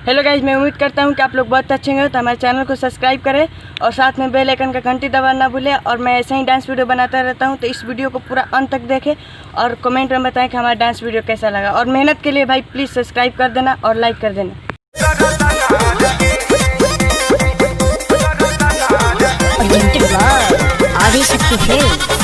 Hello guys, मैं उम्मीद करता हूँ कि आप लोग बहुत अच्छे होंगे। तो हमारे चैनल को सब्सक्राइब करें और साथ में बेल आइकन का घंटी दबाना ना भूलें। और मैं ऐसे ही डांस वीडियो बनाता रहता हूँ, तो इस वीडियो को पूरा अंत तक देखें और कमेंट में बताएं कि हमारा डांस वीडियो कैसा लगा। और मेहनत के लिए भाई प्लीज़ सब्सक्राइब कर देना और लाइक कर देना। आदिशक्ति फिल्म।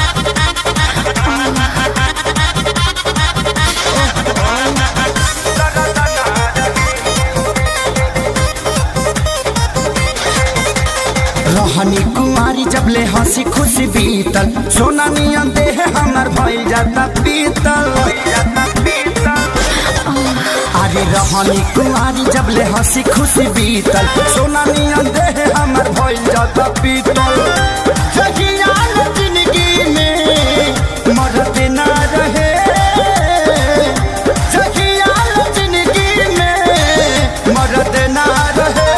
रहनी कुमारी जबले हंसी खुशी बीतल, सोना नियन देह हमर भइल जाता पीतल। अरे रहनी कुमारी जबले हंसी खुशी बीतल, सोना नियन देह हमर भइल जाता पीतल। जहियाल जिंदगी में मरद ना रहे, जहियाल जिंदगी में मरद ना रहे।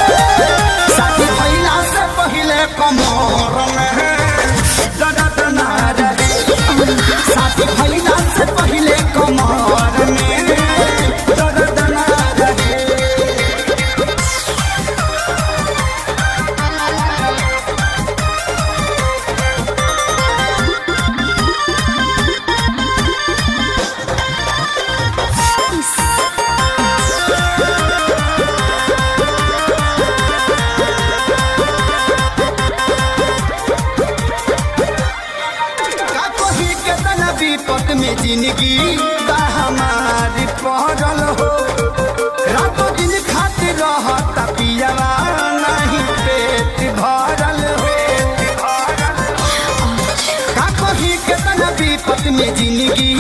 शादी भइला से पहिले कमर में दर्द ना रहे, शादी भइला से पहिले कमर में दर्द ना रहे। विपत में जिंदगी का हमारी पहरल हो, रातों दिन खातिर रहता पियावा नहीं पेट भरल हो। का कही केतना विपत में जिंदगी